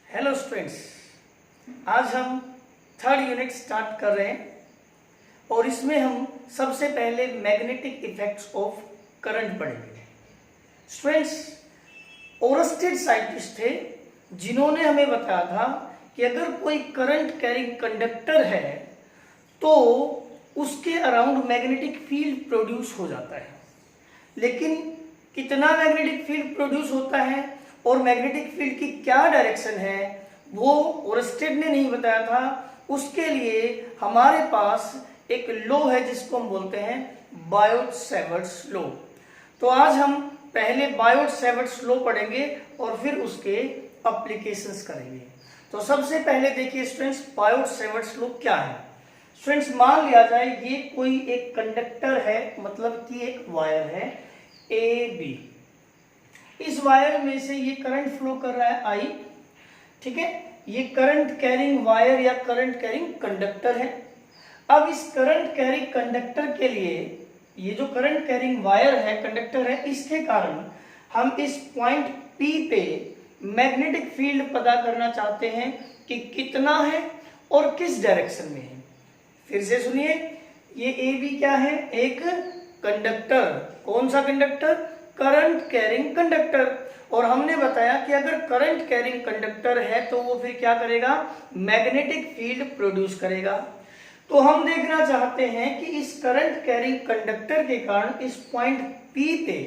Hello students, आज हम third unit start कर रहे हैं और इसमें हम सबसे पहले मैग्नेटिक इफेक्ट्स ऑफ करंट पढ़ेंगे। स्टूडेंट्स, ओरस्टेड साइंटिस्ट थे जिन्होंने हमें बताया था कि अगर कोई करंट कैरिंग कंडक्टर है तो उसके अराउंड मैग्नेटिक फील्ड प्रोड्यूस हो जाता है। लेकिन कितना मैग्नेटिक फील्ड प्रोड्यूस होता है और मैग्नेटिक फील्ड की क्या डायरेक्शन है वो ओरस्टेड ने नहीं बताया था। उसके लिए हमारे पास एक लॉ है जिसको हम बोलते हैं बायोट-सैवर्ट्स लॉ। तो आज हम पहले बायोट-सैवर्ट्स लॉ पढ़ेंगे और फिर उसके एप्लीकेशंस करेंगे। तो सबसे पहले देखिए स्टूडेंट्स, बायोट-सैवर्ट्स लॉ क्या है। स्टूडेंट्स, मान लिया जाए ये कोई एक कंडक्टर है, मतलब कि एक वायर है ए बी। इस वायर में से ये करंट फ्लो कर रहा है आई, ठीक है। ये करंट कैरिंग वायर या करंट कैरिंग कंडक्टर है। अब इस करंट कैरिंग कंडक्टर के लिए ये जो करंट कैरिंग वायर है, कंडक्टर है, इसके कारण हम इस पॉइंट P पे मैग्नेटिक फील्ड पता करना चाहते हैं कि कितना है और किस डायरेक्शन में है। फिर से सुनिए, ये ए बी क्या है? एक कंडक्टर। कौन सा कंडक्टर? Current carrying conductor. और हमने बताया कि अगर करंट कैरिंग कंडक्टर है तो वो फिर क्या करेगा? मैग्नेटिक फील्ड प्रोड्यूस करेगा। तो हम देखना चाहते हैं कि इस करंट कैरिंग कंडक्टर के कारण इस पॉइंट P पे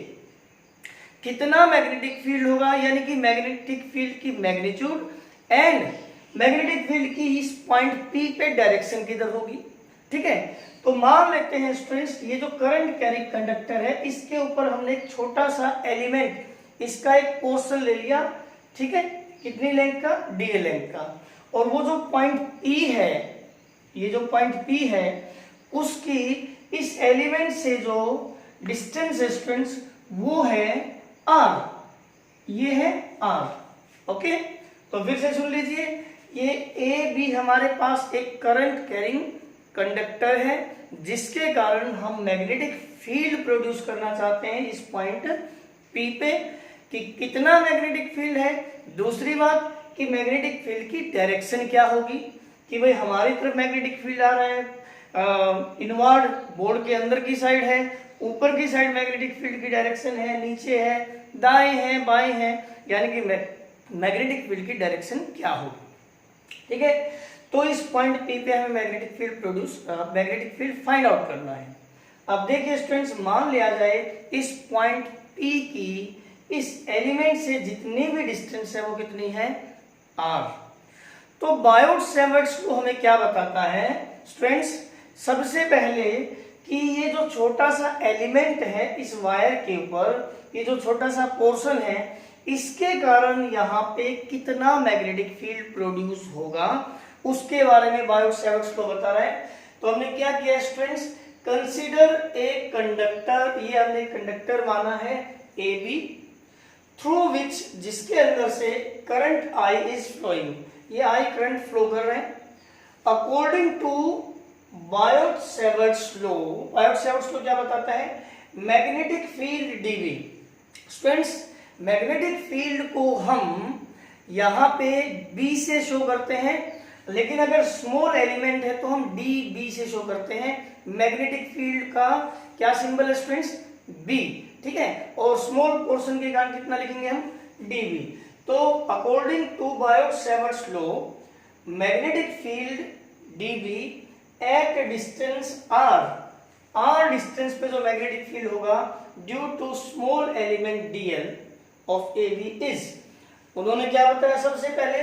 कितना मैग्नेटिक फील्ड होगा, यानी कि मैग्नेटिक फील्ड की मैग्नीट्यूड एंड मैग्नेटिक फील्ड की इस पॉइंट P पे डायरेक्शन किधर होगी, ठीक है। तो मान लेते हैं स्टूडेंट्स, ये जो करंट कैरिंग कंडक्टर है इसके ऊपर हमने एक छोटा सा एलिमेंट, इसका एक पोर्शन ले लिया, ठीक है। कितनी लेंथ का? डी लेंथ का। और वो जो पॉइंट P है, ये जो पॉइंट P है उसकी इस एलिमेंट से जो डिस्टेंस है स्टूडेंट्स वो है r, ये है r, ओके। तो फिर से सुन लीजिए, ये ए बी हमारे पास एक करंट कैरिंग कंडक्टर है जिसके कारण हम मैग्नेटिक फील्ड प्रोड्यूस करना चाहते हैं इस पॉइंट P पे कि कितना मैग्नेटिक फील्ड है। दूसरी बात कि मैग्नेटिक फील्ड की डायरेक्शन क्या होगी, कि भाई हमारी तरफ मैग्नेटिक फील्ड आ रहा है, इनवर्ड बोर्ड के अंदर की साइड है, ऊपर की साइड मैग्नेटिक फील्ड की डायरेक्शन है, नीचे है, दाएं है, बाएं है, यानी कि मैग्नेटिक फील्ड की डायरेक्शन क्या होगी, ठीक है। तो इस पॉइंट P पे हमें मैग्नेटिक फील्ड फाइंड आउट करना है। अब देखिए स्टूडेंट्स, मान लिया जाए इस पॉइंट P की इस एलिमेंट से जितनी भी डिस्टेंस है वो कितनी है? r। तो बायोट-सैवर्ट्स लॉ हमें क्या बताता है स्टूडेंट्स? सबसे पहले कि ये जो छोटा सा एलिमेंट है इस वायर के ऊपर, ये जो छोटा सा पोर्शन है, इसके कारण यहाँ पे कितना मैग्नेटिक फील्ड प्रोड्यूस होगा उसके बारे में बायोट-सैवर्ट्स लॉ बता रहा है। तो हमने क्या किया स्टूडेंट्स? कंसीडर ए कंडक्टर, ये हमने कंडक्टर माना है ए बी, थ्रू विच, जिसके अंदर से करंट आई इज फ्लोइंग, ये आई करंट फ्लो कर रहे हैं। According to Biot Savart's law, Biot Savart's law क्या बताता है? Magnetic field DV. Students, magnetic field को हम यहाँ पे बी से शो करते हैं, लेकिन अगर स्मॉल एलिमेंट है तो हम डी बी से शो करते हैं। मैग्नेटिक फील्ड का क्या सिंबल है स्टूडेंट्स? बी, ठीक है। और स्मॉल पोर्शन के कारण कितना लिखेंगे हम? डीबी। तो according to Biot Savart's law, magnetic field dB at distance R distance पे जो मैग्नेटिक फील्ड होगा due to small element dl of A B is, उन्होंने क्या बताया सबसे पहले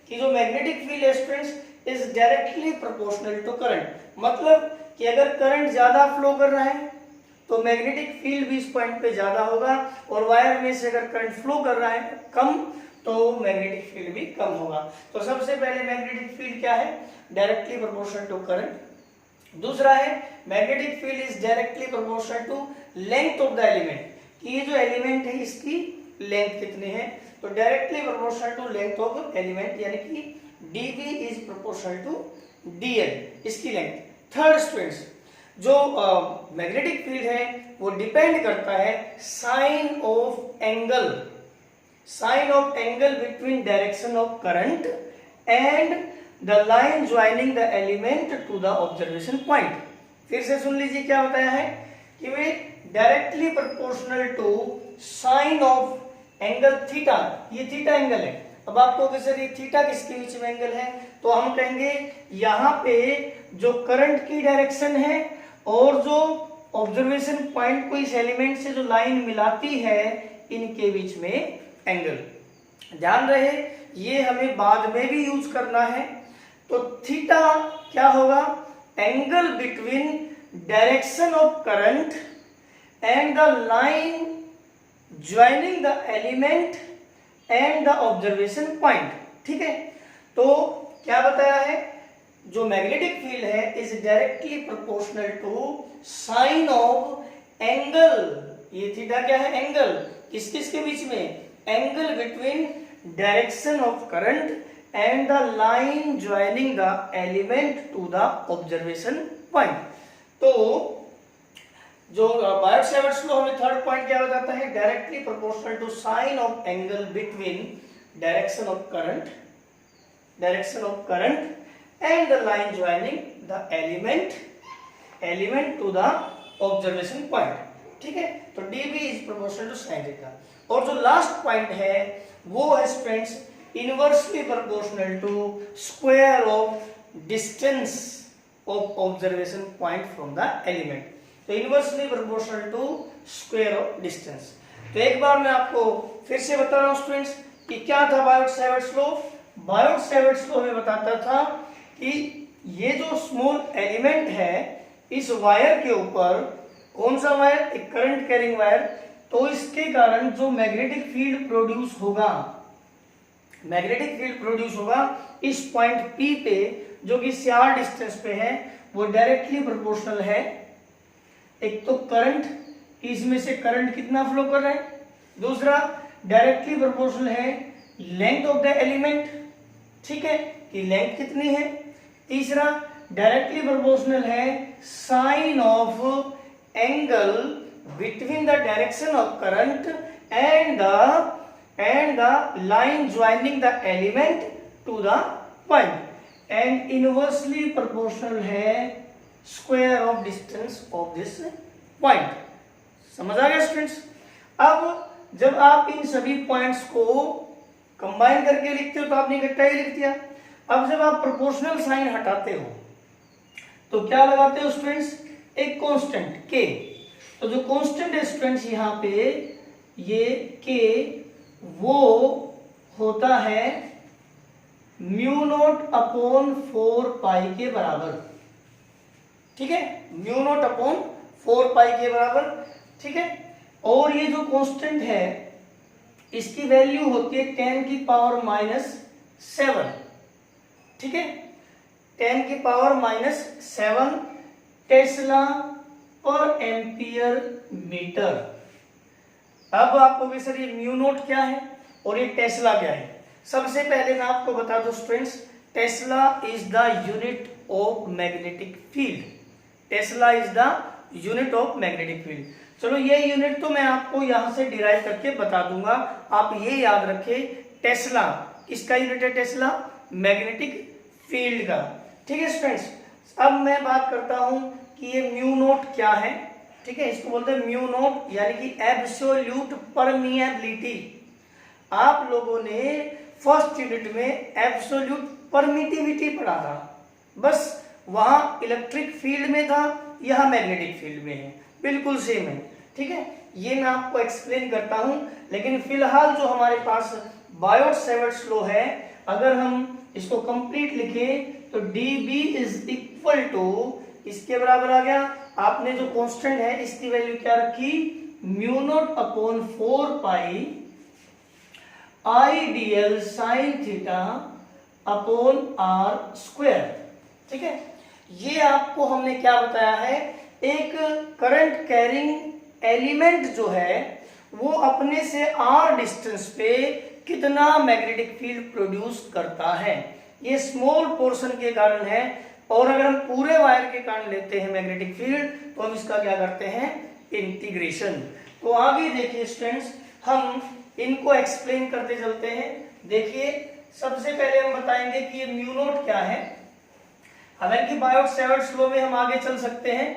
कि जो मैग्नेटिक फील्ड है students is directly proportional to current. मतलब कि अगर करंट ज्यादा फ्लो कर रहा है तो मैग्नेटिक फील्ड भी इस पॉइंट पे ज्यादा होगा, और वायर में से अगर करंट फ्लो कर रहा है कम तो मैग्नेटिक फील्ड भी कम होगा। तो सबसे पहले मैग्नेटिक फील्ड क्या है? Directly proportional to current. दूसरा है magnetic field is directly proportional to length of the element, कि ये जो एलिमेंट है इसकी लेंथ कितनी है। तो directly proportional to length of element, यानी कि dv is proportional to dl, इसकी लेंथ। थर्ड स्टूडेंट्स, जो मैग्नेटिक फील्ड है वो डिपेंड करता है sine of angle, sine of angle between direction of current and the line joining the element to the observation point. फिर से सुन लीजिए क्या बताया है कि वे directly proportional to sine of angle theta, ये थीटा एंगल है। अब आप कहोगे सर ये थीटा किसके बीच में एंगल है, तो हम कहेंगे यहाँ पे जो करंट की डायरेक्शन है और जो ऑब्जर्वेशन पॉइंट को इस एलिमेंट से जो लाइन मिलाती है इनके बीच में एंगल। ध्यान रहे ये हमें बाद में भी यूज करना है। तो थीटा क्या होगा, angle between direction of current and the line joining the element and the observation point. ठीक है, तो क्या बताया है, जो मैग्नेटिक फील्ड है is directly proportional to sine of angle, ये थीटा क्या है, एंगल किस किस के बीच में, angle between direction of current and the line joining the element to the observation point. तो जो बायोट सेवर्ट्स लॉ हमें थर्ड पॉइंट क्या बताता है, directly proportional to sine of angle between direction of current and the line joining the element to the observation point. ठीक है, तो dB is proportional to sine theta. और जो last point है वो है students inversely proportional to square of distance of observation point from the element. तो inversely proportional to square of distance. तो एक बार मैं आपको फिर से बता रहा हूं स्टूडेंट्स कि क्या था Biot Savart's law. Biot Savart's law हमें बताता था कि ये जो स्मॉल एलिमेंट है इस वायर के ऊपर, कौन सा वायर, एक करंट कैरिंग वायर, तो इसके कारण जो मैग्नेटिक फील्ड प्रोड्यूस होगा इस पॉइंट P पे जो कि r डिस्टेंस पे है वो डायरेक्टली प्रोपोर्शनल है। एक तो करंट, इसमें से करंट कितना फ्लो कर रहा है, दूसरा डायरेक्टली प्रोपोर्शनल है लेंथ ऑफ द एलिमेंट, ठीक है, कि लेंथ कितनी है, तीसरा डायरेक्टली प्रोपोर्शनल है sine of angle between the direction of current and the line joining the element to the point, and inversely proportional है square of distance of this point. समझ आ गया स्टूडेंट्स। अब जब आप इन सभी पॉइंट्स को कंबाइन करके लिखते हो तो आपने इकट्ठा ही लिख दिया। अब जब आप प्रोपोर्शनल साइन हटाते हो तो क्या लगाते हो स्टूडेंट्स, एक कांस्टेंट k। तो जो कांस्टेंट है स्टूडेंट्स यहाँ पे ये k वो होता है म्यू नॉट अपॉन 4 पाई के बराबर। ठीक है, म्यू नॉट अपॉन 4 पाई के बराबर। ठीक है, और ये जो कांस्टेंट है इसकी वैल्यू होती है 10 की पावर -7। ठीक है, 10 की पावर -7 टेस्ला पर एम्पियर मीटर। अब आप कहोगे सर ये म्यू नॉट क्या है और ये टेस्ला क्या है। सबसे पहले मैं आपको बता दूं students, Tesla is the unit of magnetic field. Tesla is the unit of magnetic field. चलो ये यूनिट तो मैं आपको यहां से डिराइव करके बता दूंगा, आप ये याद रखें टेस्ला किसका यूनिट है, टेस्ला मैग्नेटिक फील्ड का। ठीक है स्टूडेंट्स, अब मैं बात करता हूं कि ये म्यू नॉट क्या है। ठीक है, इसको बोलते हैं म्यू नॉट यानी कि एब्सोल्यूट परमिएबिलिटी। आप लोगों ने फर्स्ट यूनिट में एब्सोल्यूट परमिटिविटी पढ़ा था, बस वहां इलेक्ट्रिक फील्ड में था, यहां मैग्नेटिक फील्ड में है, बिल्कुल सेम है। ठीक है, ये मैं आपको एक्सप्लेन करता हूं, लेकिन फिलहाल जो हमारे पास बायोट सेवर्ट्स लॉ है, अगर हम इसको कंप्लीट लिखें तो dB इज इक्वल टू इसके बराबर आ गया, आपने जो कांस्टेंट है इसकी वैल्यू क्या रखी, mu not upon 4 pi IDL sign theta upon r square. ठीक है, ये आपको हमने क्या बताया है, एक करंट कैरिंग एलिमेंट जो है वो अपने से r डिस्टेंस पे कितना मैग्नेटिक फील्ड प्रोड्यूस करता है। ये स्मॉल पोर्शन के कारण है, और अगर हम पूरे वायर के कारण लेते हैं मैग्नेटिक फील्ड तो हम इसका क्या करते हैं, इंटीग्रेशन। तो आगे देखिए स्टूडेंट्स, हम इनको एक्सप्लेन करते चलते हैं। देखिए सबसे पहले हम बताएंगे कि ये म्यू नॉट क्या है। हालांकि बायोट-सैवर्ट्स लॉ में हम आगे चल सकते हैं,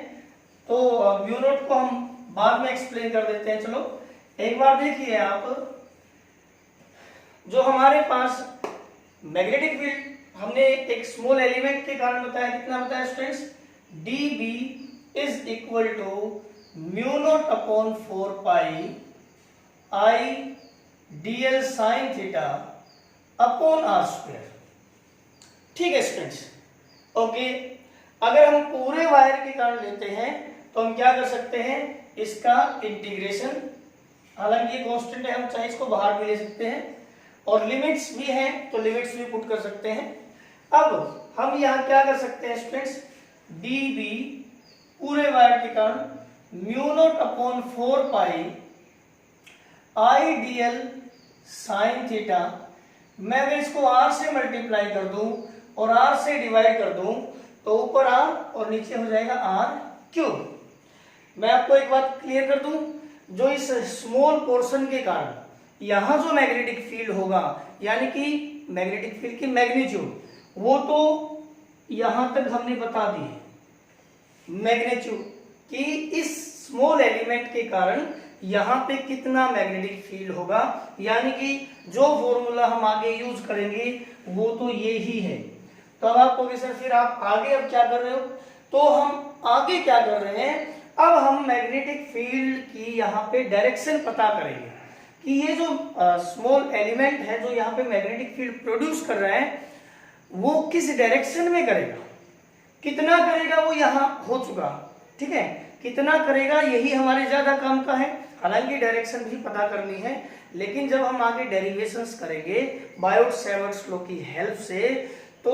तो म्यू नॉट को हम बाद में एक्सप्लेन कर देते हैं। चलो एक बार देखिए आप, जो हमारे पास मैग्नेटिक फील्ड हमने एक स्मॉल एलिमेंट के कारण बताया, कितना बताया students, dB is equal to mu not upon 4 pi I dl sine theta upon r square. ठीक है स्टूडेंट्स, ओके। अगर हम पूरे वायर के कारण लेते हैं तो हम क्या कर सकते हैं, इसका इंटीग्रेशन, हालांकि ये कांस्टेंट है, हम चाहे इसको बाहर भी ले सकते हैं, और लिमिट्स भी हैं तो लिमिट्स भी पुट कर सकते हैं। अब हम यहाँ क्या कर सकते हैं स्टूडेंट्स, dB पूरे वायर के कारण mu not upon 4 pi I dl sine theta, मैं अगर इसको r से मल्टीप्लाई कर दूं और r से डिवाइड कर दूं तो ऊपर r और नीचे हो जाएगा r क्यूब। मैं आपको एक बात क्लियर कर दूं, जो इस स्मॉल पोर्शन के कारण यहां जो मैग्नेटिक फील्ड होगा, यानी कि मैग्नेटिक फील्ड की मैग्नीट्यूड, वो तो यहां तक हमने बता दी है मैग्नीट्यूड कि इस स्मॉल एलिमेंट के कारण यहां पे कितना मैग्नेटिक फील्ड होगा, यानी कि जो फॉर्मूला हम आगे यूज करेंगे वो तो ये ही है। तो अब आप कहोगे सर फिर आप आगे अब क्या कर रहे हो, तो हम आगे क्या कर रहे हैं, अब हम मैग्नेटिक फील्ड की यहाँ पे डायरेक्शन पता करेंगे कि ये जो स्मॉल एलिमेंट है जो यहाँ पे मैग्नेटिक फील्ड प्रोड्यूस कर रहा है वो किस डायरेक्शन में करेगा, कितना करेगा, वो यहाँ हो चुका। ठीक है, कितना करेगा यही हमारे ज्यादा काम का है। हालांकि डायरेक्शन भी पता करनी है, लेकिन जब हम आगे डेरिवेशंस करेंगे बायोट-सैवर्ट्स लॉ की हेल्प से, तो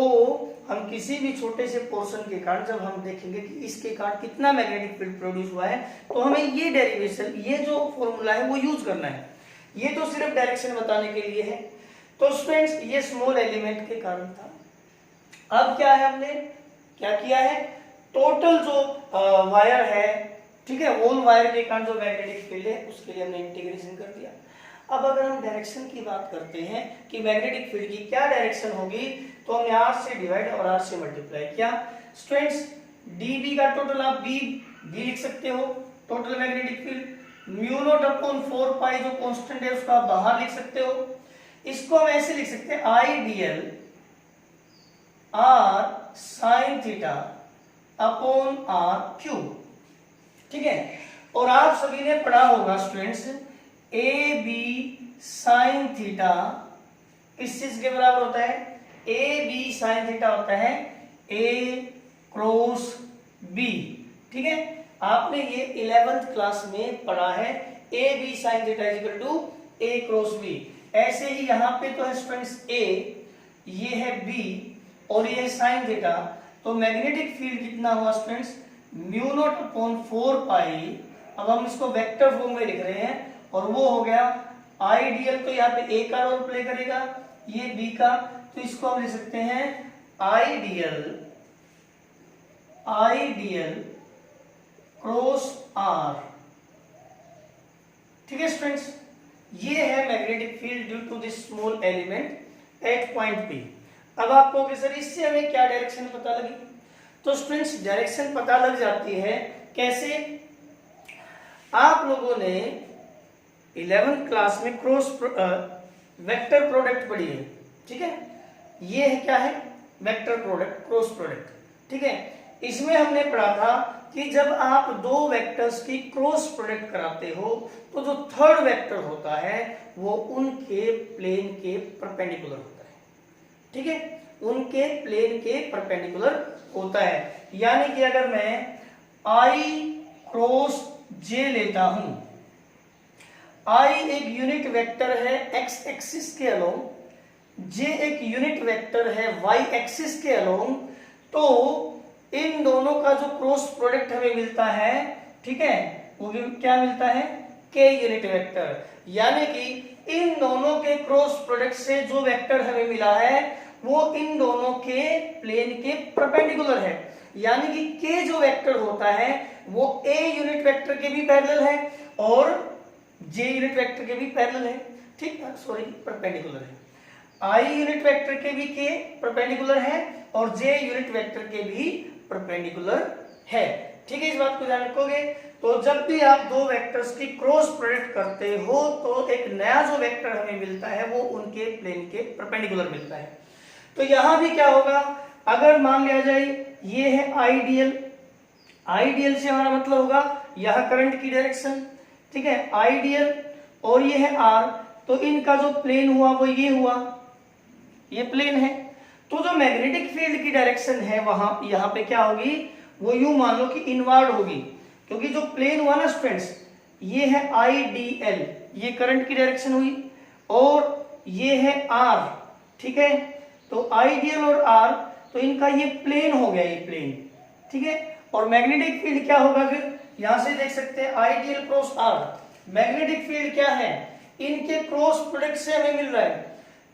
हम किसी भी छोटे से पोर्शन के कारण जब हम देखेंगे कि इसके कारण कितना मैग्नेटिक फील्ड प्रोड्यूस हुआ है, तो हमें ये डेरिवेशन, ये जो फॉर्मूला है वो यूज करना है। ये तो सिर्फ डायरेक्शन बताने के लिए है। तो स्टूडेंट्स ये स्मॉल एलिमेंट के कारण था। अब क्या है, हमने क्या किया है, टोटल जो वायर है, ठीक है, होल वायर के कारण जो मैग्नेटिक फील्ड है उसके लिए हमने इंटीग्रेशन कर दिया। अब अगर हम डायरेक्शन की बात करते हैं कि मैग्नेटिक फील्ड की क्या डायरेक्शन होगी, तो हमने r से डिवाइड और r से मल्टीप्लाई किया। स्टूडेंट्स dB का टोटल आप b लिख सकते हो, total magnetic field mu not upon 4 पाई जो कांस्टेंट है उसको आप बाहर लिख सकते हो। इसको हम ऐसे लिख सकते हैं I dl r sine theta upon r cube. ठीक है, और आप सभी ने पढ़ा होगा students A B sine theta किस चीज के बराबर होता है, ए बी साइन थीटा होता है ए क्रॉस बी। ठीक है, आपने ये 11th क्लास में पढ़ा है, A B sine theta is equal to A cross B. ऐसे ही यहाँ पे तो है स्टूडेंट्स ए, ये है बी और ये है साइन थीटा, तो मैग्नेटिक फील्ड कितना हुआ स्टूडेंट्स, म्यू नॉट अपॉन 4 पाई। अब हम इसको वेक्टर फॉर्म में लिख रहे हैं और वो हो गया आइडियल, तो यहाँ पे ए का रोल प्ले करेगा, ये बी का, तो इसको हम लिख सकते हैं आइडियल क्रॉस आर। ठीक है स्टूडेंट्स, ये है magnetic field due to this small element at point P. अब आप कहोगे सर इससे हमें क्या डायरेक्शन पता लगी, तो स्टूडेंट्स डायरेक्शन पता लग जाती है कैसे, आप लोगों ने 11th क्लास में क्रॉस वेक्टर प्रोडक्ट पढ़ी है। ठीक है, ये है क्या है, वेक्टर प्रोडक्ट, क्रॉस प्रोडक्ट। ठीक है, इसमें हमने पढ़ा था कि जब आप दो वेक्टर्स की क्रॉस प्रोडक्ट कराते हो तो जो थर्ड वेक्टर होता है वो उनके प्लेन के परपेंडिकुलर होता है। ठीक है, उनके प्लेन के परपेंडिकुलर होता है। यानी कि अगर मैं आई क्रॉस जे लेता हूं, आई एक यूनिट वेक्टर है एक्स एक्सिस के अलोंग, जे एक यूनिट वेक्टर है वाई एक्सिस के अलोंग, तो इन दोनों का जो क्रॉस प्रोडक्ट हमें मिलता है, ठीक है, वो क्या मिलता है, के यूनिट वेक्टर। यानी कि इन दोनों के क्रॉस प्रोडक्ट से जो वेक्टर हमें मिला है वो इन दोनों के प्लेन के परपेंडिकुलर है। यानी कि के जो वेक्टर होता है वो ए यूनिट वेक्टर के भी पैरेलल है और जे यूनिट वेक्टर के भी पैरेलल है। ठीक है, सॉरी परपेंडिकुलर है। आई यूनिट वेक्टर के भी के परपेंडिकुलर है और जे यूनिट वेक्टर के भी परपेंडिकुलर है। ठीक है, इस बात को ध्यान रखोगे। तो जब भी आप दो वेक्टर्स की क्रॉस प्रोडक्ट करते हो तो एक नया जो वेक्टर हमें मिलता है वो उनके प्लेन के परपेंडिकुलर मिलता है। तो यहां भी क्या होगा, अगर मान लिया जाए ये है आइडियल, आइडियल से हमारा मतलब होगा यह करंट की डायरेक्शन, ठीक है, आइडियल, और ये है आर, तो इनका जो प्लेन हुआ वो ये हुआ, ये प्लेन है। तो जो मैग्नेटिक फील्ड की डायरेक्शन है वहां यहां पे क्या होगी, वो यूं मान लो कि इनवर्ड होगी, क्योंकि जो प्लेन हुआ ना स्टूडेंट्स, ये है आईडीएल, ये करंट की डायरेक्शन हुई, और ये है आर, ठीक है। तो आइडियल और आर, तो इनका ये प्लेन हो गया, ये प्लेन, ठीक है। और मैग्नेटिक फील्ड क्या होगा फिर, यहां से देख सकते हैं ideal cross R, magnetic field क्या है, इनके क्रॉस प्रोडक्ट से हमें मिल रहा है।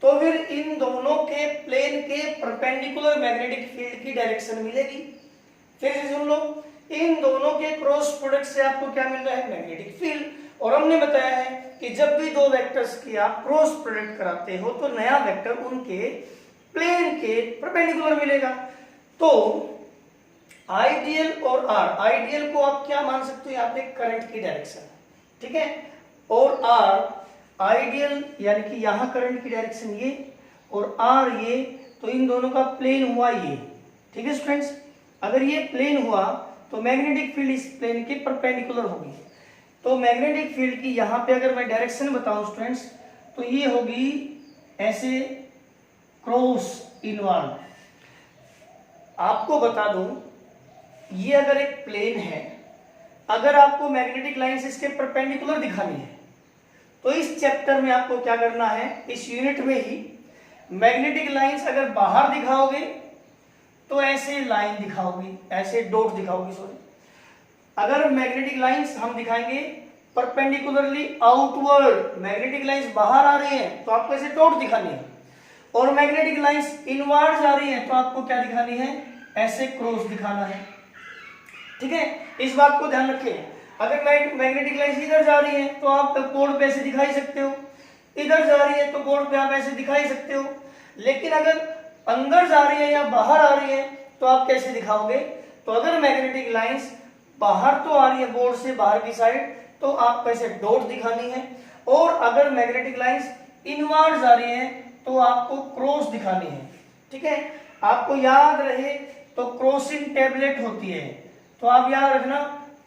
तो फिर इन दोनों के प्लेन के परपेंडिकुलर मैग्नेटिक फील्ड की डायरेक्शन मिलेगी। फिर से सुन लो, इन दोनों के क्रॉस प्रोडक्ट से आपको क्या मिल रहा है, मैग्नेटिक फील्ड। और हमने बताया है कि जब भी दो वेक्टर्स की आप क्रॉस प्रोडक्ट कराते हो तो नया वेक्टर उनके प्लेन के परपेंडिकुलर मिलेगा। तो आइडियल और आर, आइडियल को आप क्या मान सकते हो, यहाँ पे करंट की डायरेक्शन, ठीक है, और आर आइडियल यानी कि यहां करंट की डायरेक्शन ये और आर ये, तो इन दोनों का प्लेन हुआ ये, ठीक है स्टूडेंट्स। अगर ये प्लेन हुआ तो मैग्नेटिक फील्ड इस प्लेन के परपेंडिकुलर होगी। तो मैग्नेटिक फील्ड की यहां पे अगर मैं डायरेक्शन बताऊं स्टूडेंट्स, तो ये होगी ऐसे क्रॉस इनवर्ड। आपको बता दूं, ये अगर एक प्लेन है, अगर आपको मैग्नेटिक लाइंस इसके परपेंडिकुलर दिखानी है तो इस चैप्टर में आपको क्या करना है, इस यूनिट में ही मैग्नेटिक लाइंस अगर बाहर दिखाओगे तो ऐसे लाइन दिखाओगी, ऐसे डॉट दिखाओगी, सॉरी। अगर मैग्नेटिक लाइंस हम दिखाएंगे परपेंडिकुलरली आउटवर्ड, मैग्नेटिक लाइंस बाहर आ रही हैं तो आपको ऐसे डॉट दिखानी है, और मैग्नेटिक लाइंस इनवर्ड जा रही है तो आपको क्या दिखानी है, ऐसे क्रॉस दिखाना है, ठीक है। इस बात को ध्यान रखें। अगर मैग्नेटिक लाइंस इधर जा रही है तो आप बोर्ड पे ऐसे दिखाई सकते हो, इधर जा रही है तो बोर्ड पे आप ऐसे दिखाई सकते हो, लेकिन अगर अंदर जा रही है या बाहर आ रही है तो आप कैसे दिखाओगे। तो अगर मैग्नेटिक लाइंस बाहर तो आ रही है बोर्ड से बाहर की साइड तो आपको ऐसे डॉट दिखानी है, और अगर मैग्नेटिक लाइंस इनवर्ड जा रही है तो आपको क्रॉस दिखानी है, ठीक है। आपको याद रहे तो क्रॉसिंग टेबलेट होती है, तो आप याद रखना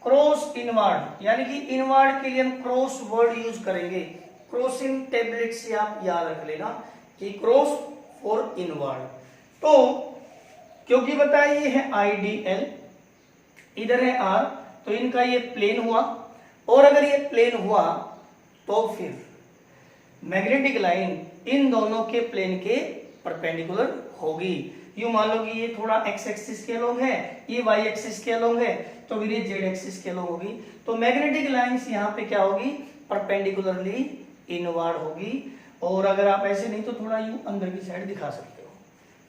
क्रॉस इनवर्ड, यानी कि इनवर्ड के लिए हम क्रॉस वर्ड यूज करेंगे। क्रॉसिंग टेबलेट से आप याद रख लेना कि क्रॉस फॉर इनवर्ड। तो क्योंकि बताया ये है आईडीएल, इधर है आर, तो इनका ये प्लेन हुआ, और अगर ये प्लेन हुआ तो फिर मैग्नेटिक लाइन इन दोनों के प्लेन के परपेंडिकुलर होगी। यूं मान लो कि ये थोड़ा एक्स एक्सिस के अलोंग है, ये वाई एक्सिस के अलोंग है, तो फिर ये जेड एक्सिस के अलोंग होगी। तो मैग्नेटिक लाइंस यहाँ पे क्या होगी, परपेंडिकुलरली इनवर्ड होगी, और अगर आप ऐसे नहीं तो थोड़ा यूं अंदर की साइड दिखा सकते हो,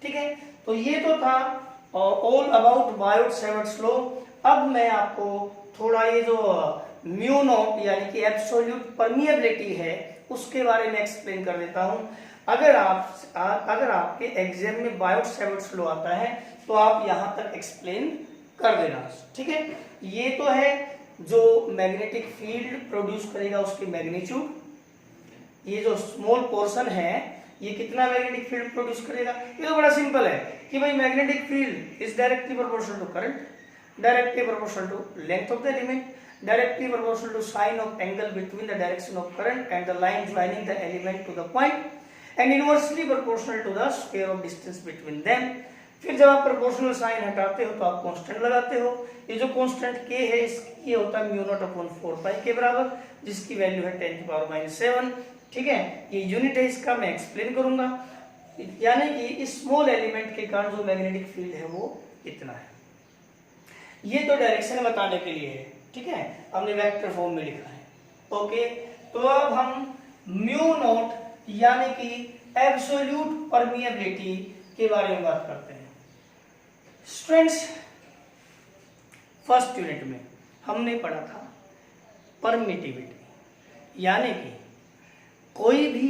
ठीक है। तो ये तो था ऑल अबाउट बायोट-सैवर्ट्स लॉ। अब मैं आपको थोड़ा ये जो म्यू नॉट यानी कि एब्सोल्यूट परमिएबिलिटी है उसके बारे में एक्सप्लेन कर देता हूं। अगर आपके एग्जाम में बायोट-सैवर्ट्स लॉ आता है तो आप यहां तक एक्सप्लेन कर देना, ठीक है। ये तो है जो मैग्नेटिक फील्ड प्रोड्यूस करेगा उसकी मैग्नीट्यूड, ये जो स्मॉल पोर्शन है ये कितना मैग्नेटिक फील्ड प्रोड्यूस करेगा। ये तो बड़ा सिंपल है कि भाई magnetic field is directly proportional to current, directly proportional to length of the element, directly proportional to sine of angle between the direction of current and the line joining the element to the point, and inversely proportional to the square of distance between them। फिर जब आप proportional sign हटाते हो तो आप constant लगाते हो। ये जो कांस्टेंट k है ये होता है म्यू नॉट अपॉन 4 पाई के बराबर, जिसकी वैल्यू है 10⁻⁻⁷, ठीक है। ये यूनिट है, इसका मैं एक्सप्लेन करूंगा। यानी कि इस स्मॉल एलिमेंट के कारण जो मैग्नेटिक फील्ड है वो इतना है। ये तो डायरेक्शन बताने के लिए है, ठीक है, हमने वेक्टर फॉर्म में लिखा है, ओके। तो अब हम म्यू नॉट यानी कि एब्सोल्यूट परमिएबिलिटी के बारे में बात करते हैं। स्टूडेंट्स, फर्स्ट यूनिट में हमने पढ़ा था परमिटिविटी, यानी कि कोई भी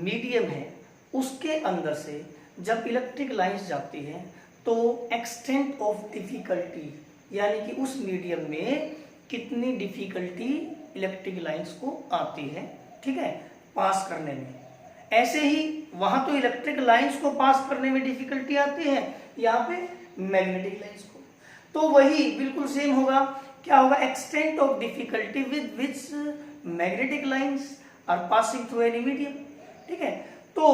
मीडियम है उसके अंदर से जब इलेक्ट्रिक लाइंस जाती हैं तो एक्सटेंट ऑफ डिफिकल्टी, यानी कि उस मीडियम में कितनी डिफिकल्टी इलेक्ट्रिक लाइंस को आती है, ठीक है, पास करने में। ऐसे ही वहां तो इलेक्ट्रिक लाइंस को पास करने में डिफिकल्टी आती है, यहाँ पे मैग्नेटिक लाइंस को। तो वही बिल्कुल सेम होगा, क्या होगा, extent of difficulty with which magnetic lines are passing through any medium, ठीक है। तो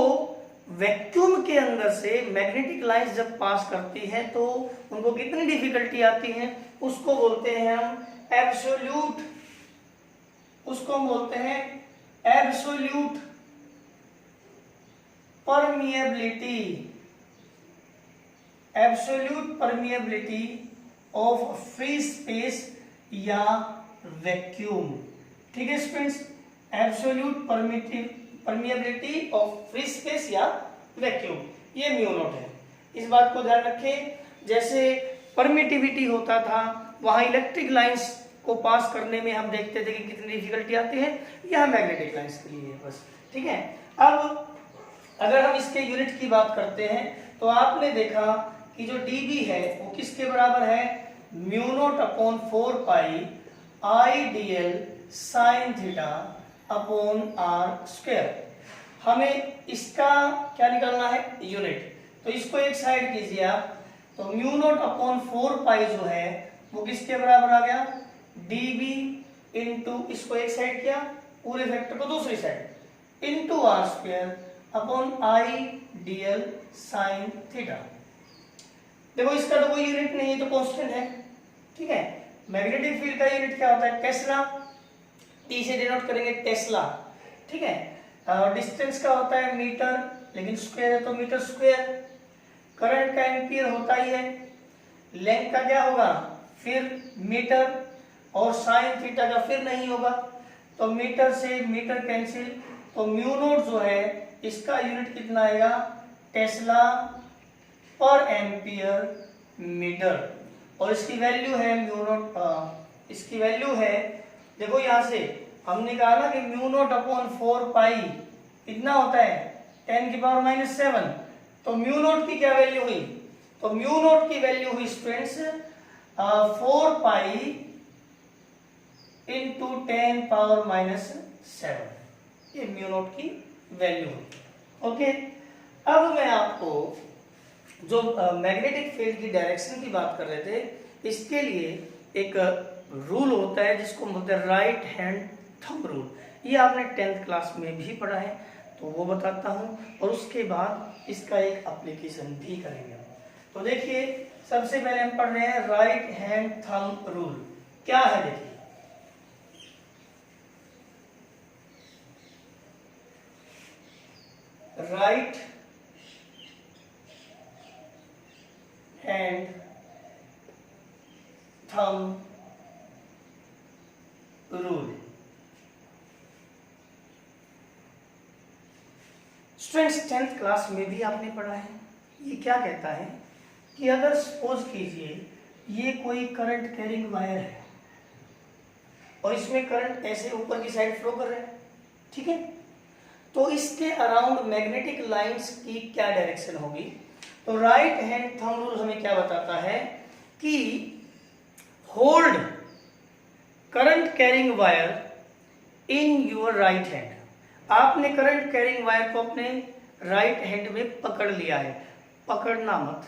वैक्यूम के अंदर से मैग्नेटिक लाइंस जब पास करती है तो उनको कितनी डिफिकल्टी आती है, उसको बोलते हैं हम एब्सोल्यूट, उसको हम बोलते हैं absolute permeability, absolute permeability of free space या वैक्यूम, ठीक है students, absolute permeability of free space या वैक्यूम, ये म्यू नॉट है। इस बात को ध्यान रखें, जैसे परमिटिविटी होता था वहां इलेक्ट्रिक लाइंस को पास करने में हम देखते थे कि कितनी डिफिकल्टी आती है, यह मैग्नेटिक लाइंस के लिए है बस, ठीक है। अब अगर हम इसके यूनिट की बात करते हैं तो आपने देखा कि जो dB है वो किसके बराबर है, mu not upon 4 pi IDL sign theta upon r square. हमें इसका क्या निकालना है, यूनिट, तो इसको एक साइड कीजिए आप, तो म्यू नॉट अपॉन 4 पाई जो है वो किसके बराबर आ गया, dB इंटू, इसको एक साइड किया, पूरे फैक्टर को दूसरी side, into r square upon IDL sine theta. देखो इसका तो कोई यूनिट नहीं है, तो कांस्टेंट है, ठीक है। मैग्नेटिक फील्ड का यूनिट क्या होता है, टेस्ला, टी से डिनोट करेंगे टेस्ला, ठीक है। डिस्टेंस का होता है मीटर, लेकिन स्क्वायर है तो मीटर स्क्वायर। करंट का एम्पियर होता ही है, लेंथ का क्या होगा, फिर मीटर, और साइन थीटा का फिर नहीं होगा, तो मीटर से मीटर कैंसिल, तो म्यू नॉट जो है इसका यूनिट कितना आएगा, टेस्ला पर एम्पियर मीटर, और इसकी वैल्यू है म्यू नॉट, इसकी वैल्यू है, देखो यहां से हमने कहा ना कि म्यू नॉट अपॉन 4 पाई कितना होता है 10⁻⁻⁷, तो म्यू नॉट की क्या वैल्यू हुई, तो म्यू नॉट की वैल्यू हुई स्टूडेंट्स 4 पाई इंटू 10⁻⁷, ये म्यू नॉट की वैल्यू हुई। ओके, अब मैं आपको जो मैग्नेटिक फील्ड की डायरेक्शन की बात कर रहे थे, इसके लिए एक रूल होता है जिसको बोलते हैं राइट हैंड थंब रूल। ये आपने 10th क्लास में भी पढ़ा है, तो वो बताता हूँ, और उसके बाद इसका एक एप्लीकेशन भी करेंगे। तो देखिए सबसे पहले हम पढ़ रहे हैं राइट हैंड थंब रूल क्या है। देखिए right hand thumb rule. Students 10th class में भी आपने पढ़ा है। ये क्या कहता है कि अगर सपोज कीजिए ये कोई करंट कैरिंग वायर है और इसमें करंट ऐसे ऊपर की साइड फ्लो कर रहा है, ठीक है, तो इसके अराउंड मैग्नेटिक लाइंस की क्या डायरेक्शन होगी। तो राइट हैंड थंब रूल हमें क्या बताता है कि hold current carrying wire in your right hand. आपने करंट कैरिंग वायर को अपने राइट हैंड में पकड़ लिया है, पकड़ना मत,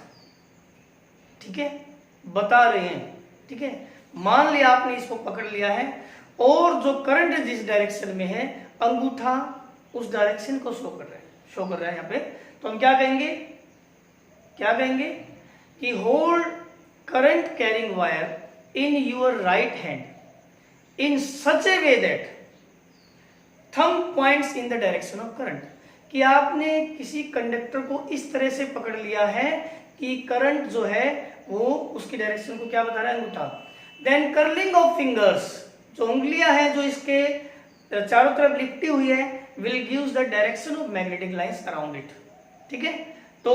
ठीक है, बता रहे हैं, ठीक है। मान लिया आपने इसको पकड़ लिया है और जो करंट जिस डायरेक्शन में है अंगूठा उस डायरेक्शन को शो कर रहा है यहाँ पे, तो हम क्या कहेंगे कि hold current carrying wire in your right hand in such a way that thumb points in the direction of current. कि आपने किसी कंडक्टर को इस तरह से पकड़ लिया है कि करंट जो है वो उसकी डायरेक्शन को क्या बता रहा है, अंगूठा। देन कर्लिंग ऑफ फिंगर्स, जो उंगलियां हैं जो इसके चारों तरफ लिपटी हुई है, will gives the direction of magnetic lines around it, ठीक है। तो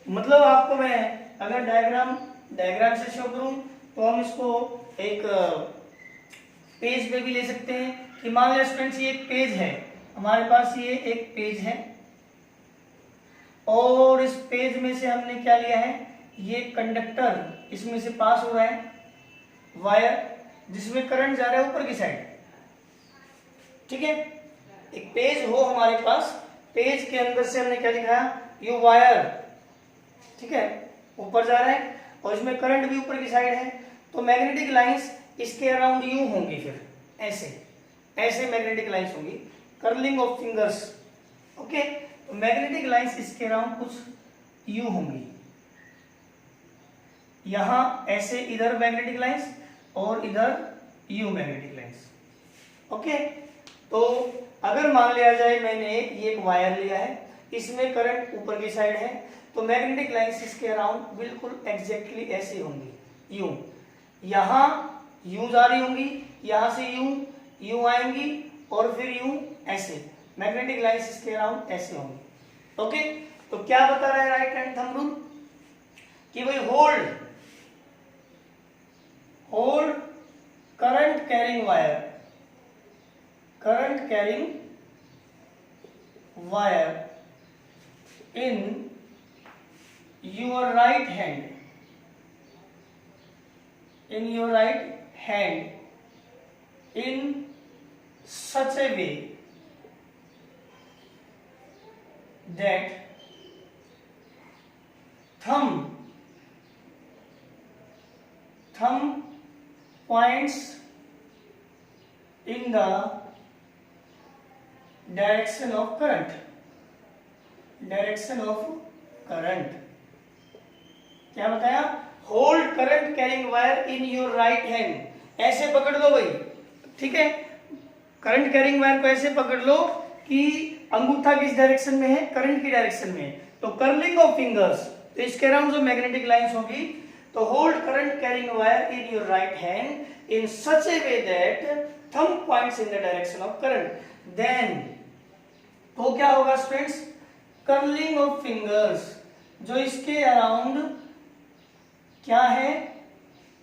मतलब आपको मैं अगर डायग्राम से शो करूं तो हम इसको एक पेज पे भी ले सकते हैं कि मान लो स्टूडेंट्स ये एक पेज है हमारे पास ये एक पेज है और इस पेज में से हमने क्या लिया है, ये कंडक्टर इसमें से पास हो रहा है वायर जिसमें करंट जा रहा है ऊपर की साइड। ठीक है, एक पेज हो हमारे पास, पेज के अंदर से हमने क्या लिखा है, ये वायर, ठीक है, ऊपर जा रहा है और इसमें करंट भी ऊपर की साइड है। तो मैग्नेटिक लाइंस इसके अराउंड यूं होंगी, फिर ऐसे ऐसे मैग्नेटिक लाइंस होंगी, कर्लिंग ऑफ फिंगर्स। ओके, तो मैग्नेटिक लाइंस इसके अराउंड कुछ यूं होंगी, यहां ऐसे इधर मैग्नेटिक लाइंस और इधर यू मैग्नेटिक लाइंस। ओके, तो अगर मान लिया जाए मैंने ये एक वायर लिया है, इसमें करंट ऊपर की साइड है, तो मैग्नेटिक लाइंस इसके अराउंड बिल्कुल एग्जैक्टली ऐसे होंगी, यूं, यहां यूं जा रही होंगी, यहां से यूं आएंगी और फिर यूं ऐसे, मैग्नेटिक लाइंस इसके अराउंड ऐसे होंगी। ओके, तो क्या बता रहा है राइट हैंड थंब रूल कि भाई hold current carrying wire in your right hand, in such a way that thumb points in the direction of current। क्या बताया, hold current carrying wire in your right hand, ऐसे पकड़ लो भाई। ठीक है, current carrying wire को ऐसे पकड़ लो कि अंगूठा किस डायरेक्शन में है, करंट की डायरेक्शन में है। तो कर्लिंग ऑफ फिंगर्स, तो इसके अराउंड जो मैग्नेटिक लाइंस होगी, तो hold current carrying wire in your right hand in such a way that thumb points in the direction of current, then तो क्या होगा स्टूडेंट्स, कर्लिंग ऑफ फिंगर्स, जो इसके अराउंड क्या है,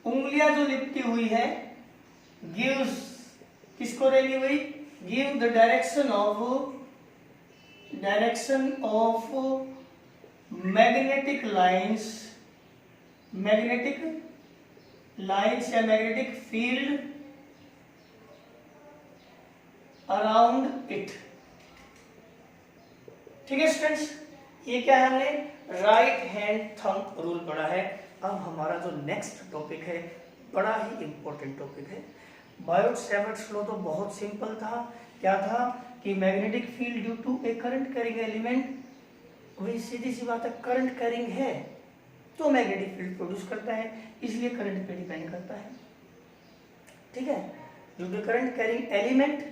उंगलियां जो लिपटी हुई है, गिव्स, किसको देगी हुई, give the direction of magnetic lines या मैग्नेटिक फील्ड अराउंड इट। ठीक है स्टूडेंट्स, ये क्या है, हमने राइट हैंड थंब रूल पढ़ा है। अब हमारा जो नेक्स्ट टॉपिक है बड़ा ही इंपॉर्टेंट टॉपिक है। बायोट-सैवर्ट्स लॉ तो बहुत सिंपल था, क्या था कि magnetic field due to a current carrying element, वही सीधी सी बात है, करंट कैरिंग है तो मैग्नेटिक फील्ड प्रोड्यूस करता है, इसलिए करंट पे डिपेंड करता है। ठीक है, due to current carrying element,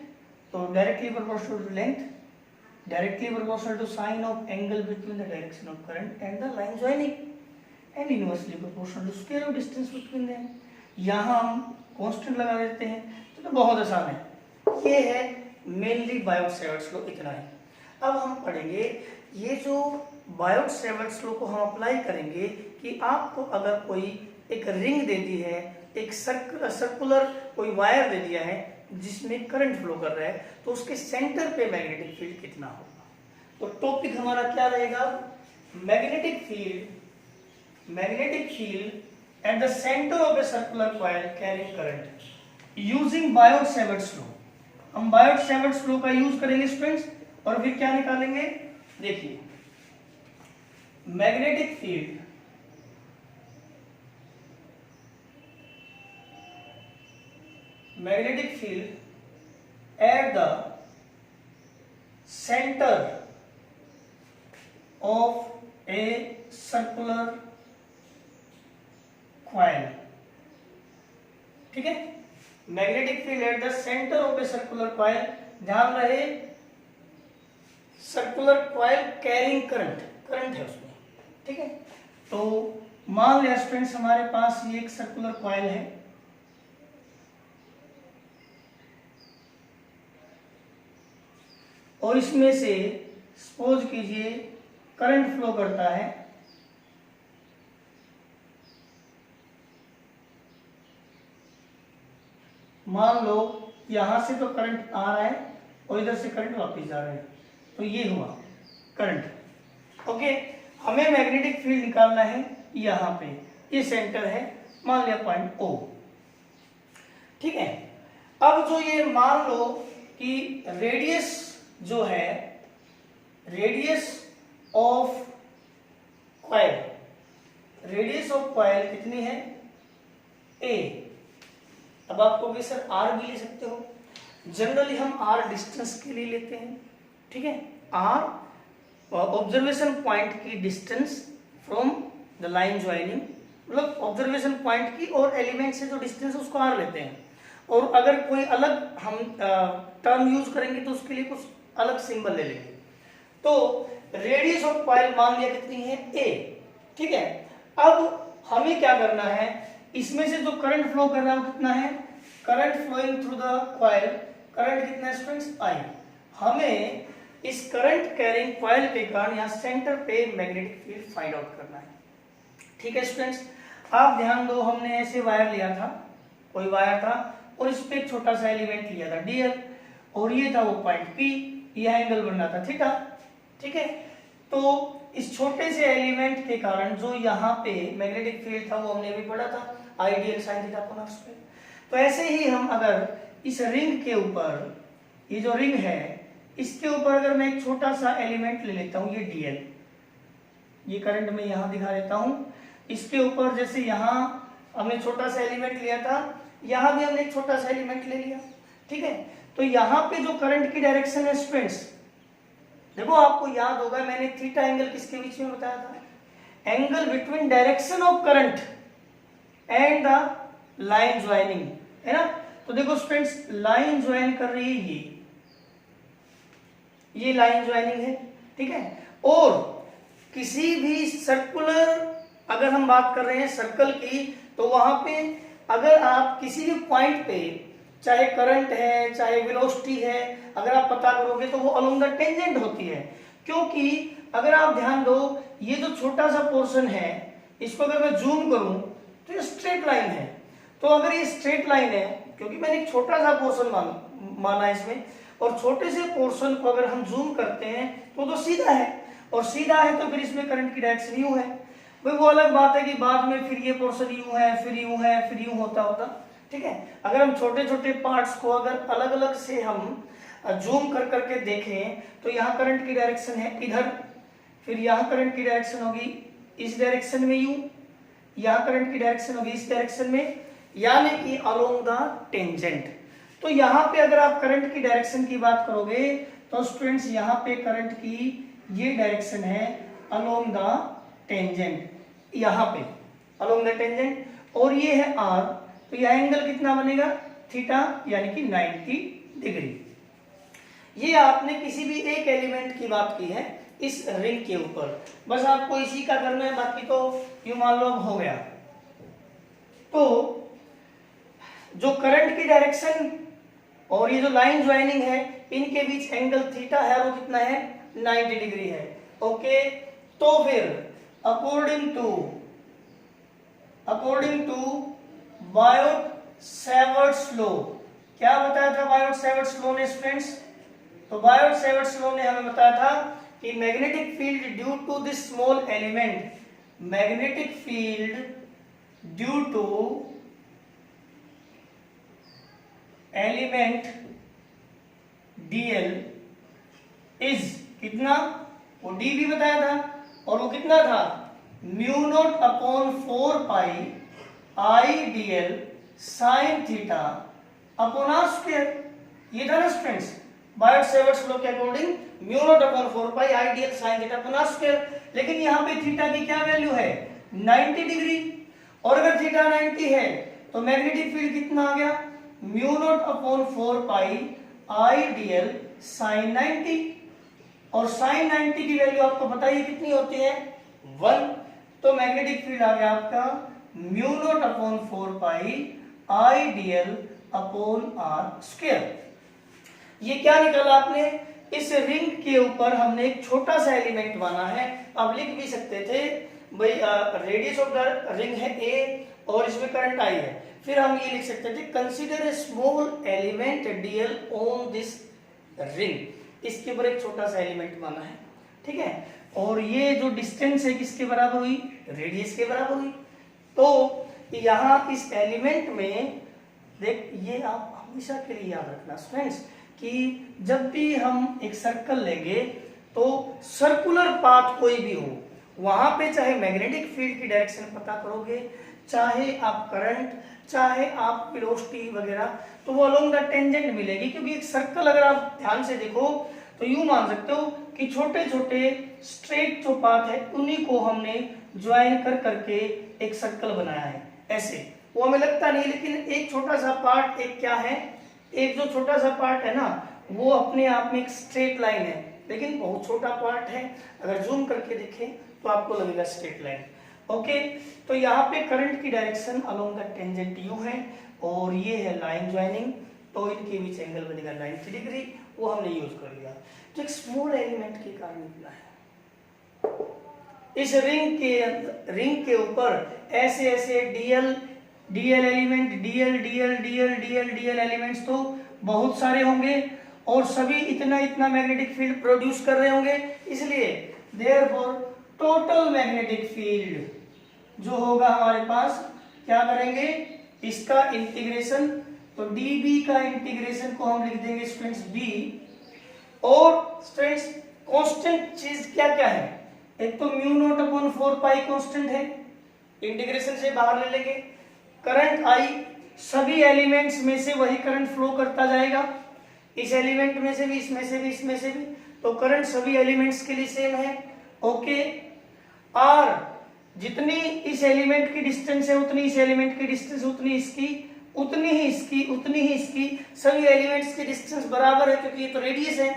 तो directly proportional to length, directly proportional to sine of angle between the direction of current and the line joining, and inversely proportional to scale of distance between them। यहाँ हम constant लगा देते हैं, तो बहुत आसान है। ये है मेनली बायोट-सैवर्ट्स लॉ, इतना है। अब हम पढ़ेंगे ये जो बायोट-सैवर्ट्स लॉ को हम अप्लाई करेंगे कि आपको अगर कोई एक रिंग दे दी है, एक सर्कुलर कोई वायर दे दिया है जिसमें करंट फ्लो कर रहा है, तो उसके सेंटर पे मैग्नेटिक फील्ड कितना होगा। तो टॉपिक हमारा क्या रहेगा, magnetic field at the centre of a circular coil carrying current using Biot Savart's law. हम बायोट-सैवर्ट्स लॉ का यूज करेंगे स्टूडेंट्स, और फिर क्या निकालेंगे, देखिए magnetic field at the center of a circular coil। ठीक है, magnetic field at the centre of a circular coil, ध्यान रहे सर्कुलर कॉइल कैरिंग करंट है उसमें। ठीक है, तो मान लिया स्टूडेंट्स हमारे पास ये एक सर्कुलर कॉइल है, और इसमें से सपोज कीजिए करंट फ्लो करता है, मान लो यहां से तो करंट आ रहा है और इधर से करंट वापस जा रहे हैं, तो ये हुआ करंट। ओके, हमें मैग्नेटिक फील्ड निकालना है यहाँ पे, ये सेंटर है, मान लिया पॉइंट O, ठीक है। अब जो ये मान लो कि रेडियस जो है, radius of coil, radius of coil कितनी है A। अब आप कहोगे सर R भी ले सकते हो, जनरली हम R डिस्टेंस के लिए लेते हैं, ठीक है। R ऑब्जर्वेशन पॉइंट की distance from the line joining, मतलब ऑब्जर्वेशन पॉइंट की और एलिमेंट से जो डिस्टेंस उसको R लेते हैं। और अगर कोई अलग हम टर्म यूज करेंगे तो उसके लिए कुछ अलग सिंबल ले लेंगे। तो रेडियस ऑफ कॉइल मान लिया कितनी है A, ठीक है। अब हमें क्या करना है, इसमें से जो करंट फ्लो कर रहा है वो कितना है, current flowing through the coil, current कितना है स्टूडेंट्स I। हमें इस करंट कैरिंग कॉइल के कारण यहाँ सेंटर पे मैग्नेटिक फील्ड फाइंड आउट करना है, ठीक है स्टूडेंट्स। आप ध्यान दो, हमने ऐसे वायर लिया था, कोई वायर था और इस पे एक छोटा सा एलिमेंट लिया था DL, और ये था वो पॉइंट P, यह एंगल बनना था थीटा, ठीक है। तो इस छोटे से एलिमेंट के कारण जो यहाँ पे मैग्नेटिक फील्ड था वो हमने भी पढ़ा था, ideal sign theta upon r²। तो ऐसे ही हम अगर इस रिंग के ऊपर, ये जो रिंग है इसके ऊपर अगर मैं एक छोटा सा एलिमेंट ले लेता हूँ, ये DL, ये करंट मैं यहाँ दिखा देता हूँ, इसके ऊपर जैसे यहाँ हमने छोटा सा एलिमेंट लिया था, यहाँ भी हमने एक छोटा सा एलिमेंट ले लिया, ठीक है। तो यहाँ पे जो करंट की डायरेक्शन है स्टूडेंट्स, देखो आपको याद होगा मैंने थीटा एंगल किसके बीच में बताया था, angle between direction of current and the line joining, है ना। तो देखो स्टूडेंट्स, लाइन ज्वाइन कर रही है ये लाइन ज्वाइनिंग है, ठीक है। और किसी भी सर्कुलर, अगर हम बात कर रहे हैं सर्कल की, तो वहां पे अगर आप किसी भी पॉइंट पे, चाहे करंट है चाहे वेलोसिटी है, अगर आप पता करोगे तो वो अलोंग द टेंजेंट होती है। क्योंकि अगर आप ध्यान दो, ये जो छोटा सा पोर्शन है, इसको अगर मैं जूम करूं तो ये स्ट्रेट लाइन है। तो अगर ये स्ट्रेट लाइन है, क्योंकि मैंने एक छोटा सा पोर्शन माना इसमें, और छोटे से पोर्शन को अगर हम जूम करते हैं तो सीधा है, और सीधा है तो फिर इसमें करंट की डायरेक्शन यूं है। भाई वो अलग बात है कि बाद में फिर ये पोर्शन यूं है, फिर यूं है, फिर यूं होता होता, ठीक है। अगर हम छोटे छोटे पार्ट्स को अगर अलग अलग से हम जूम कर करके देखें तो यहाँ करंट की डायरेक्शन है इधर, फिर यहाँ करंट की डायरेक्शन होगी इस डायरेक्शन में यूं, यहाँ करंट की डायरेक्शन होगी इस डायरेक्शन में, यानी कि अलोंग द टेंजेंट। तो यहाँ पे अगर आप करंट की डायरेक्शन की बात करोगे तो स्टूडेंट्स यहाँ पे करंट की ये डायरेक्शन है अलोंग द टेंजेंट, यहाँ पे अलोंग द टेंजेंट, और ये है R, तो यह एंगल कितना बनेगा थीटा, यानी कि 90 डिग्री। ये आपने किसी भी एक एलिमेंट की बात की है इस रिंग के ऊपर, बस आपको इसी का करना है, बाकी तो यूं मान लो अब हो गया। तो जो करंट की डायरेक्शन और ये जो लाइन ज्वाइनिंग है, इनके बीच एंगल थीटा है, वो कितना है 90 डिग्री है, ओके। तो फिर अकॉर्डिंग टू बायोट-सैवर्ट्स लॉ, क्या बताया था बायोट-सैवर्ट्स लॉ ने स्टूडेंट्स? तो बायोट-सैवर्ट्स लॉ ने हमें बताया था कि magnetic field due to this small element, magnetic field due to element DL is कितना, वो D भी बताया था, और वो कितना था μ0/4 पाई IDL sin theta upon r²। ये था ना स्टूडेंट्स बायोट-सैवर्ट्स लॉ के अकॉर्डिंग μ0/4 पाई IDL sin theta upon r²। लेकिन यहाँ पे थीटा की क्या वैल्यू है 90 डिग्री, और अगर थीटा 90 है तो मैग्नेटिक फील्ड कितना आ गया μ0/4 पाई IDL sin 90, और sin 90 की वैल्यू आपको बताइए कितनी होती है 1। तो मैग्नेटिक फील्ड आ गया आपका μ0/4 पाई IDL अपॉन r²। ये क्या निकाला आपने, इस रिंग के ऊपर हमने एक छोटा सा एलिमेंट माना है। अब लिख भी सकते थे भाई रेडियस ऑफ द रिंग है A और इसमें करंट I है, फिर हम ये लिख सकते थे consider a small element DL on this ring, इसके ऊपर एक छोटा सा एलिमेंट माना है, ठीक है। और ये जो डिस्टेंस है किसके बराबर हुई, रेडियस के बराबर हुई। तो यहाँ इस एलिमेंट में देख, ये आप हमेशा के लिए याद रखना फ्रेंड्स कि जब भी हम एक सर्कल लेंगे तो सर्कुलर पाथ कोई भी हो, वहां पे चाहे मैग्नेटिक फील्ड की डायरेक्शन पता करोगे, चाहे आप करंट, चाहे आप वेलोसिटी वगैरह, तो वो अलोंग द टेंजेंट मिलेगी। क्योंकि एक सर्कल अगर आप ध्यान से देखो तो यूं मान सकते हो कि छोटे छोटे स्ट्रेट जो पाथ है उन्हीं को हमने ज्वाइन कर करके एक सर्कल बनाया है। ऐसे वो हमें लगता नहीं, लेकिन एक छोटा सा पार्ट, एक क्या है, एक जो छोटा सा पार्ट है ना, वो अपने आप में एक स्ट्रेट लाइन है, लेकिन बहुत छोटा पार्ट है। अगर जूम करके देखें तो आपको लगेगा स्ट्रेट लाइन। ओके, तो यहाँ पे करंट की direction along the tangent you है और ये है लाइन ज्वाइनिंग, तो इनके बीच एंगल बनेगा 90 डिग्री, वो हमने यूज कर लिया। तो एक स्मॉल एलिमेंट के कारण निकला है। इस रिंग के ऊपर ऐसे ऐसे डीएल एलिमेंट, डीएल एलिमेंट्स तो बहुत सारे होंगे और सभी इतना इतना मैग्नेटिक फील्ड प्रोड्यूस कर रहे होंगे। इसलिए देयरफॉर टोटल मैग्नेटिक फील्ड जो होगा हमारे पास, क्या करेंगे, इसका इंटीग्रेशन, तो dB का इंटीग्रेशन को हम लिख देंगे स्टूडेंट्स b। और स्टूडेंट्स कांस्टेंट चीज क्या क्या है, एक तो mu not upon 4 pi constant है, इंटीग्रेशन से बाहर ले लेंगे। करंट आई, सभी एलिमेंट्स में से वही करंट फ्लो करता जाएगा, इस एलिमेंट में से भी, इसमें से भी, इसमें से भी, तो करंट सभी एलिमेंट्स के लिए सेम है। ओके, आर, जितनी इस एलिमेंट की डिस्टेंस है उतनी इस एलिमेंट की डिस्टेंस, उतनी इसकी, उतनी ही इसकी, उतनी ही इसकी, सभी एलिमेंट्स की डिस्टेंस बराबर है क्योंकि ये तो रेडियस है।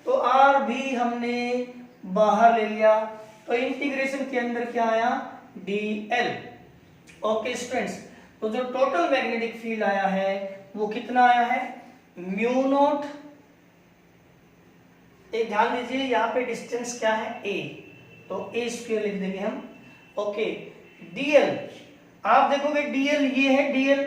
तो आर भी हमने बाहर ले लिया, तो इंटीग्रेशन के अंदर क्या आया, dl। ओके स्टूडेंट्स, तो जो टोटल मैग्नेटिक फील्ड आया है वो कितना आया है, म्यू नॉट, एक ध्यान दीजिए यहाँ पे डिस्टेंस क्या है a, तो a स्क्वायर लिख देंगे हम। ओके, dl, आप देखोगे dl ये है, dl,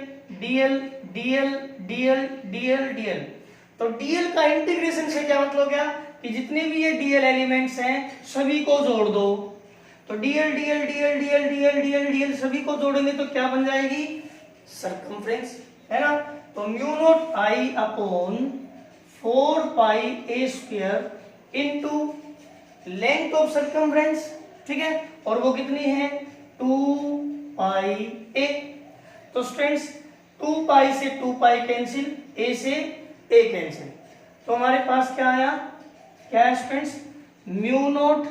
तो dl का इंटीग्रेशन से क्या मतलब क्या कि जितने भी ये dl एलिमेंट्स हैं सभी को जोड़ दो, तो dl सभी को जोड़ेंगे तो क्या बन जाएगी, सर्कमफ्रेंस, है ना। तो mu not I upon 4 pi a square into length of circumference, ठीक है, और वो कितनी है, 2 पाई a। तो स्टूडेंट्स 2 पाई से 2 पाई कैंसिल, a से a कैंसिल, तो हमारे पास क्या आया, क्या है स्टूडेंट्स, म्यू नॉट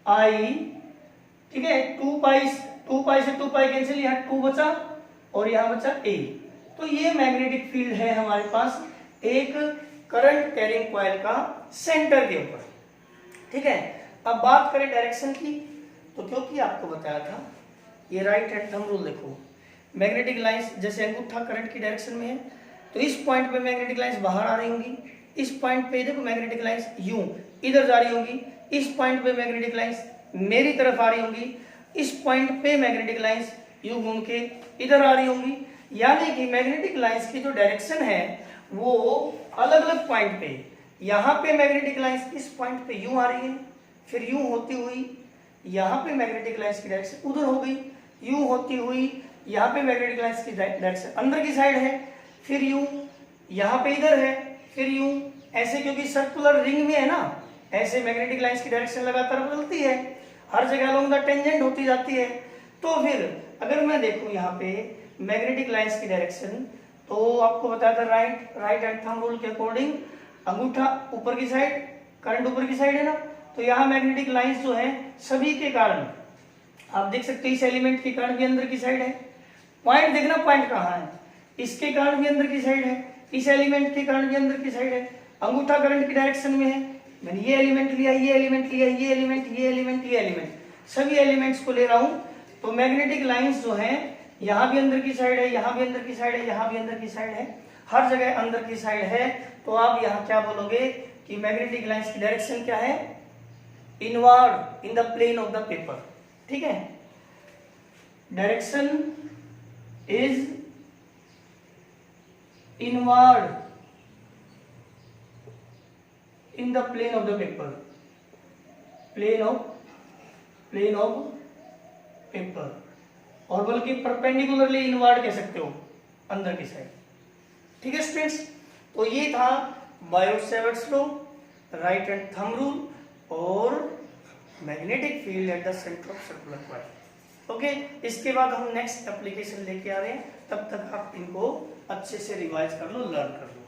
आई, ठीक है, 2 पाई से 2 पाई कैंसिल, यहाँ 2 बचा और यहाँ बचा a। तो ये मैग्नेटिक फील्ड है हमारे पास एक करंट कैरिंग कॉइल का सेंटर के ऊपर, ठीक है। अब बात करें डायरेक्शन की, तो क्योंकि आपको बताया था ये राइट हैंड थंब रूल, देखो मैग्नेटिक लाइंस जैसे अंगूठा करंट की डायरेक्शन में है, तो इस पॉइंट पे मैग्नेटिक लाइंस बाहर आ रही होंगी, इस पॉइंट पे देखो मैग्नेटिक लाइंस यूं इधर जा रही होंगी, इस पॉइंट पे मैग्नेटिक लाइंस मेरी तरफ आ रही होंगी, इस पॉइंट पे मैग्नेटिक लाइंस यूं घूम के इधर आ रही होंगी। यानी कि मैग्नेटिक लाइंस की जो डायरेक्शन है वो अलग अलग पॉइंट पे, यहाँ पे मैग्नेटिक लाइंस इस पॉइंट पे यूं आ रही है, फिर यूं होती हुई यहाँ पे मैग्नेटिक लाइंस की डायरेक्शन उधर हो गई, यूं होती हुई यहाँ पे मैग्नेटिक लाइंस की डायरेक्शन अंदर की साइड है, फिर यूं यहाँ पे इधर है, फिर यूं ऐसे, क्योंकि सर्कुलर रिंग में है ना, ऐसे मैग्नेटिक लाइंस की डायरेक्शन लगातार बदलती है, हर जगह अलोंग द टेंजेंट होती जाती है। तो फिर अगर मैं देखूं यहाँ पे मैग्नेटिक लाइंस की डायरेक्शन, तो आपको बताया था राइट हैंड थंब रूल के अकॉर्डिंग अंगूठा ऊपर की साइड, करंट ऊपर की साइड है ना, तो यहाँ मैग्नेटिक लाइंस जो है सभी के कारण आप देख सकते हैं, इस एलिमेंट के कारण भी अंदर की साइड है, पॉइंट देखना पॉइंट कहाँ है, इसके कारण भी अंदर की साइड है, इस एलिमेंट के कारण भी अंदर की साइड है, अंगूठा करंट की डायरेक्शन में है, मैंने ये एलिमेंट लिया, ये एलिमेंट लिया, ये एलिमेंट, ये एलिमेंट, ये एलिमेंट, सभी एलिमेंट्स को ले रहा हूं, तो मैग्नेटिक लाइंस जो है यहाँ भी अंदर की साइड है, यहाँ भी अंदर की साइड है, यहाँ भी अंदर की साइड है, हर जगह अंदर की साइड है। तो आप यहाँ क्या बोलोगे कि मैग्नेटिक लाइंस की डायरेक्शन क्या है, inward in the plane of the paper, ठीक है, direction is inward in the plane of the paper, plane of paper, और बल्कि परपेंडिकुलरली इनवर्ड कह सकते हो, अंदर की साइड। ठीक है स्टूडेंट्स, तो ये था Biot Savart's law, right hand thumb rule और magnetic field at the centre of circular coil. Okay, इसके बाद हम नेक्स्ट एप्लीकेशन लेके आ रहे हैं, तब तक आप इनको अच्छे से रिवाइज कर लो, लर्न कर लो।